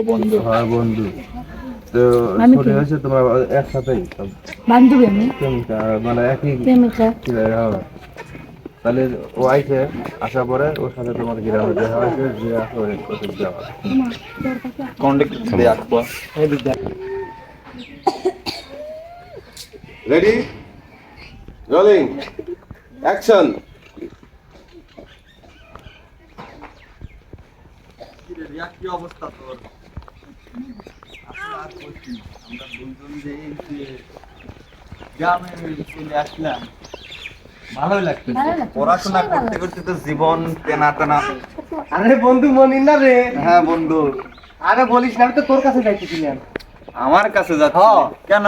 বন্ধু। হ্যাঁ বন্ধু। তো আমি ছোট কি? হয়েছে তোমার একসাথেই সব বান্ধবী আমি। প্রেমিকা, মানে একই প্রেমিকা। হ্যাঁ। তাহলে ও আইছে, আসার পরে ওর সাথে তোমার গ্রামে দেখা হয়েছে, যে আসলে ওদের যাওয়া কন্টাক্ট দে আকবা রেডি, রোলিং, অ্যাকশন। কি অবস্থা তোর? আসলে আর বলছি না। আমরা দুজন যে এই যে গ্রামে চলে আসলাম, ভালোই লাগতেছে। ভালো লাগছে, পড়াশোনা অবশ্যই ভালো করতে করতে তো জীবন তেনা তেনা। আরে বন্ধু মনির না রে? হ্যাঁ বন্ধু, আরে বলিস না, আমি তো তোর কাছে যাইতেছিলাম। আমার কাছে যাচ্ছি হ্যাঁ। কেন?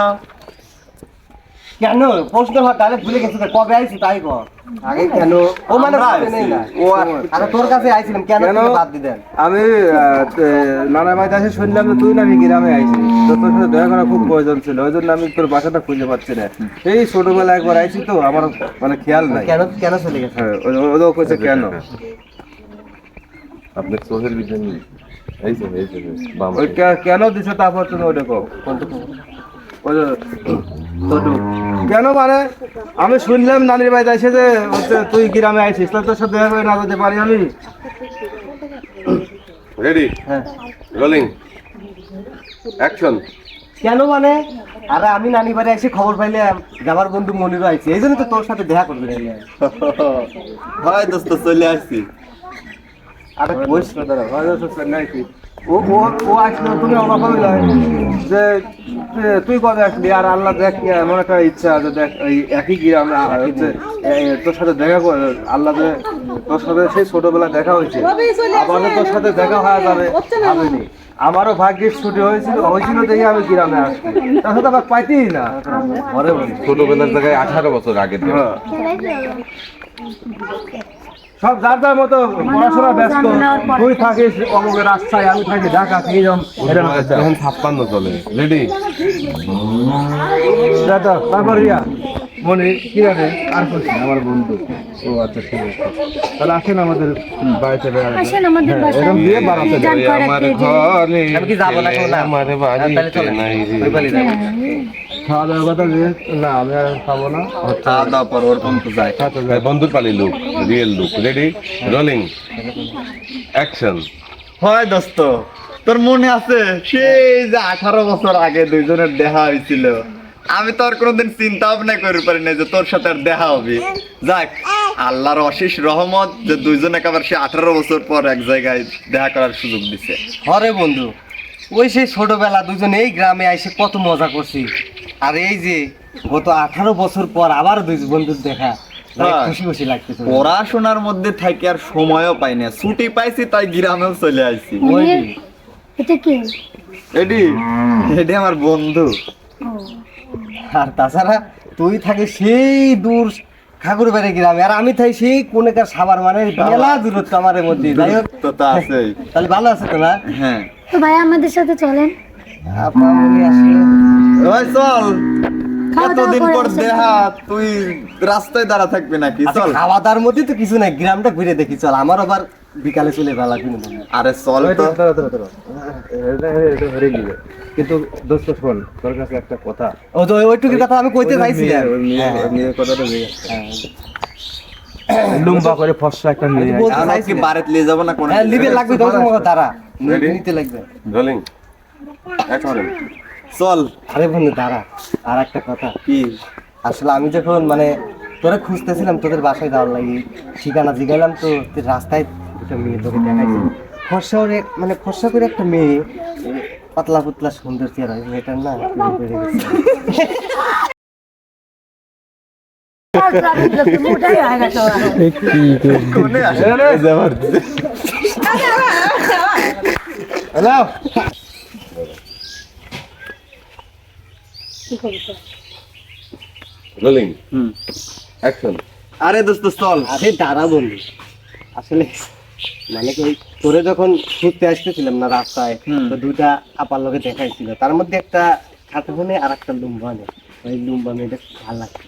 কেন প্রশ্ন হয় তাহলে ভুলে গেছি তো, কবে আইছি তাই কর আগে। কেন ও মানে আমরা মনে নেই না? ও আরে তোর কাছে আইছিলাম, কেন কেন? তুমি বাদ দিলেন? আমি নানা বাড়িতে এসে শুনলাম যে তুই নাকি গ্রামে আইছিস, তো তোর সাথে দেখা করা খুব প্রয়োজন ছিল, ওই জন্য আমি তোর বাসাটা খুঁজে পাচ্ছি না। এই ছোটবেলায় একবার আইছি তো, আমার মানে খেয়াল নাই। কেন কেন চলে গেছে? হ্যাঁ, ও কইছে কেন। আপনার চোখের ভিতরে এই যে বাম ওই কেন দিছে, তারপর তুমি ওটা কও। ওই যে ছোটু, কেন মানে আমি শুনলাম নানির বাড়িতে এসে যে হচ্ছে তুই গ্রামে আইছিস, তো তোর সাথে দেখা করে না যেতে পারি আমি? রেডি, হ্যাঁ। Rolling, action. কেন মানে? আরে আমি নানি বাড়ি এসে খবর পাইলাম যে আমার বন্ধু মনিরও আইছে, এই জন্য তো তোর সাথে দেখা করবে রে। হয় দোস্ত চলে আসছি। আরে কইস না দাঁড়া। ও ও ও আসলো, তুমি অবাক হয়ে যায় যে তুই কবে আসলি, আর আল্লাহ দেখ এমন একটা ইচ্ছা যে দেখ এই একই গ্রামে হচ্ছে তোর সাথে দেখা করে আল্লাহ যে তোর সাথে সেই ছোটবেলা দেখা হয়েছে, আবারও তোর সাথে দেখা হয়ে যাবে ভাবিনি। আমারও ভাগ্যের ছুটি হয়েছিল দেখে আমি গ্রামে আসছি, তার সাথে আবার পাইতেই না ঘরে বলি। ছোটবেলার জায়গায় 18 বছর আগে হ্যাঁ। সব যার যার মতো পড়াশোনা ব্যস্ত, তুই থাকিস অমুকের রাস্তায়, আমি থাকি ঢাকা, এইরকম। এখন 56 চলে। রেডি, তারপর ইয়া মনে কি রাখে আর করছি আমার বন্ধু। ও আচ্ছা, ঠিক আছে, তাহলে আসেন আমাদের বাড়িতে বেড়াতে। আসেন আমাদের হ্যাঁ, বাসায়। এরকম দিয়ে বাড়াতে যান যাবে। করাতে আমার যে- ঘরে আমি কি যাবো না এখন না? আমার তাহলে চলে। বাড়িতে নাই রে। ওই বাড়ি যাবো। খাওয়া দাওয়ার কথা দিয়ে না, আমি আর খাবো না। খাওয়া দাওয়া পর ওর পর্যন্ত যায়। ভাই, বন্ধুর পালি look, real look. Ready, rolling, action. হয় দোস্ত, তোর মনে আছে সেই যে 18 বছর আগে দুইজনের দেখা হয়েছিল? আমি তো আর কোনোদিন চিন্তা ভাবনা করতে পারি না যে তোর সাথে আর দেখা হবে। যাক, আল্লাহর অশেষ রহমত যে দুইজন একেবারে সে 18 বছর পর এক জায়গায় দেখা করার সুযোগ দিছে। হরে বন্ধু, ওই সেই ছোটবেলা দুজন এই গ্রামে আইসে কত মজা করছি, আর এই যে গত 18 বছর পর আবার দুই বন্ধুর দেখা, হ্যাঁ। খুশি খুশি লাগতেছে। পড়াশোনার মধ্যে থাকি আর সময়ও পাই না, ছুটি পাইছি তাই গ্রামেও চলে আইছি। মনির, এটা কি? এডি, এডি আমার বন্ধু। আর তাছাড়া তুই থাকিস সেই দূর ঠাকুরবাড়ি গ্রামে, আর আমি থাকি সেই কোনেকার সাবার, মানে মেলা দূরত্ব আমাদের মধ্যে। যাই হোক, তো তা আছেই। তাহলে ভালো আছে তো না? হ্যাঁ, তো ভাই আমাদের সাথে চলেন। আপনার মনে আসলে ওই চল। খাওয়া দাওয়া এতদিন করে পর আসেন। দেখা, তুই রাস্তায় দাঁড়া থাকবি নাকি? আচ্ছা, চল। খাওয়া দাওয়ার মধ্যে তো কিছু নাই, গ্রামটা ঘুরে দেখি চল। আমার আবার বিকালে চলে বেলা কিন্তু। আরে চল তো। হেরে গিয়ে কিন্তু দোস্ত শোন, তোর কাছে একটা কথা। ও তো ওইটুকুর কথা আমি কইতে চাইছিলাম। মেয়ের কথাটা লুম্বা করে ফর্সা একটা মেয়ে। বলতে আর চাইছি কি না। বাড়িতে নিয়ে যাবো না কোনো? হ্যাঁ, লিবে লাগবে তো তোমার দ্বারা Ready? নিতে লাগবে। Rolling, action. চল। আরে বন্ধু দাঁড়া, আর একটা কথা। কি? আসলে আমি যখন মানে তোরা খুঁজতেছিলাম তোদের বাসায় যাওয়ার লাগি, ঠিকানা জিগাইলাম তো তুই রাস্তায় দুটো মেয়ে তোকে দেখাইছি। ফর্সা ওরে মানে ফর্সা করে একটা মেয়ে, পাতলা পাতলা সুন্দর চেহারা, মেয়েটার না প্রেমে পড়ে গেছি। মোটাই হয়ে গেছে ওরা। কোনে আসে? Hello, rolling, action. আরে দোস্ত চল। আরে দাঁড়া বন্ধু, আসলে মানে কি ওই তোরে যখন ঘুরতে আসতেছিলাম না রাস্তায়, হুম। তো দুইটা আপার লোকে দেখাইছিল, তার মধ্যে একটা খাটো ফোনে আর একটা লুম্বা নে, ওই লুম্বা মেয়েটা খুব ভালো লাগছে।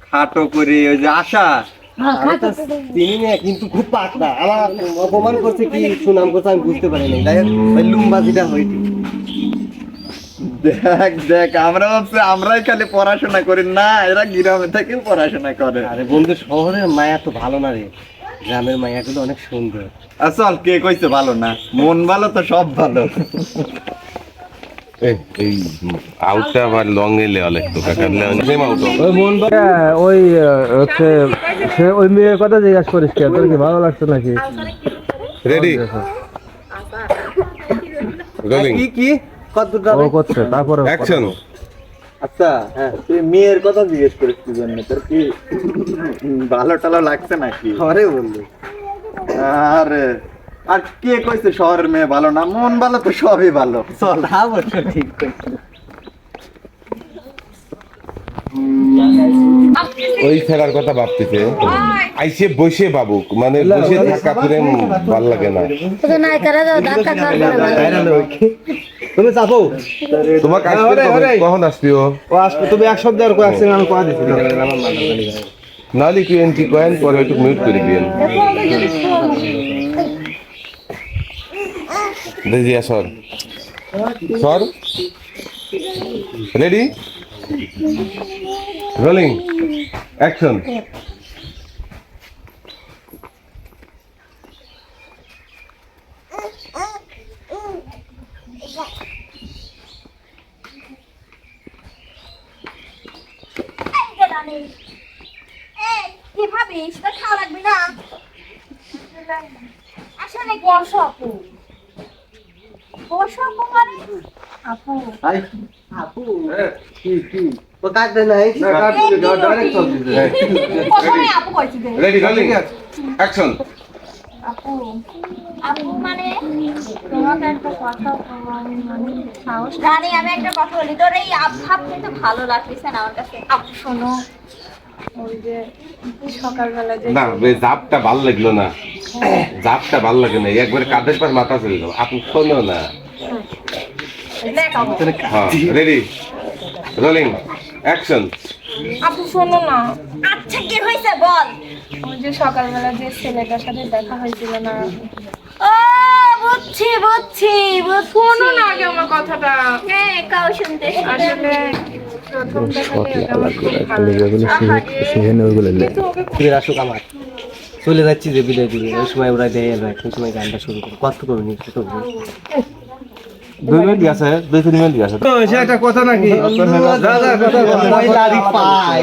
খাটো করে ওই যে আশা, হ্যাঁ, আমি তো খাইতে চিনি না, কিন্তু খুব পাতলা। আমার অপমান করছে কি সুনাম করছে আমি বুঝতে পারি নাই। যাই হোক, ওই লুম্বাজিটা হইছে। দেখ দেখ, আমরা ভাবছি আমরাই খালি পড়াশোনা করি, না এরা গ্রামে থেকে পড়াশোনা করে। আরে বন্ধু, শহরের মায়া তো ভালো না রে, গ্রামের মায়া কিন্তু অনেক সুন্দর। আসল কে কইছে ভালো না? মন ভালো তো সব ভালো। এই আউটটা আবার লং এলে অনেক তো কাটলে সেম আউট ওই মন ওই হচ্ছে সে ওই মেয়ের কথা জিজ্ঞাসা করিস কে, তোর কি ভালো লাগছে নাকি? রেডি রোলিং কি কি কতটা ও করছে তারপরে অ্যাকশন আচ্ছা হ্যাঁ, তুই মেয়ের কথা জিজ্ঞেস করিস কি জন্য? তোর কি ভালো টালো লাগছে নাকি? ঘরে বন্ধু? আরে আর কে কইছে শহরের মেয়ে ভালো না? মন ভালো তো সবই ভালো। চল। তা অবশ্য ঠিক কইছিস। ওই ফেরার কথা ভাবতেছে আইসে বসে বাবুক মানে বসে থাকা প্রেম ভাল লাগে না তোকে নাই করে দাও ধাক্কা খাওয়া তুমি চাপো। তোমাকে আসবে কখন আসবি ও ও আসবে, তুমি এক সপ্তাহ আর কয়েক সেকেন্ড আমি কয়া দিচ্ছি। নাহলে কি এনটি কয়েন পরে একটু মিউট করে দিয়েন দেখিয়া সর সর রেডি রোলিং অ্যাকশন কি ভাবিস তোর খাওয়া লাগবে না? আসলে বর্ষ আপু, বর্ষ আপু মানে আপু আপু কি কি ও কাটবে নাই? ডাইরেক্ট চল দিতে। প্রথমে আপু কইছি দে রেডি রোলিং অ্যাকশন আপু, আপু মানে তোমাকে একটা কথা মানে সাহস জানি আমি একটা কথা বলি, তোর এই আভাব কিন্তু ভালো লাগতেছে না আমার কাছে। আপু শোনো, ওই যে সকালবেলা যে না বে জাপটা ভাল লাগলো না জাপটা ভাল লাগে না একবার কাঁধের পর মাথা চলে যাও আপনি শোনো না দেখ আপু, হ্যাঁ রেডি রোলিং অ্যাকশন আপু শোনো না। আচ্ছা কি হয়েছে বল? ওই যে সকালবেলা যে ছেলেটার সাথে দেখা হয়েছিল না। ও বুঝছি বুঝছি বুঝছি। শোনো না আগে আমার কথাটা। হ্যাঁ কাউ শুনতে আসলে প্রথম দেখাতে আমার খুব ভালো লেগেছে। ফিরে আসুক আমার, চলে যাচ্ছি যে বিদায় দিবে। ওই সময় ওরা দেয় এলো, এখন সময় গানটা শুরু করে কষ্ট করবি ছোট 2 মিনিট গেছে 2-3 মিনিট গেছে তো সে একটা কথা নাকি? দাদা কথা ময়লারি পায়।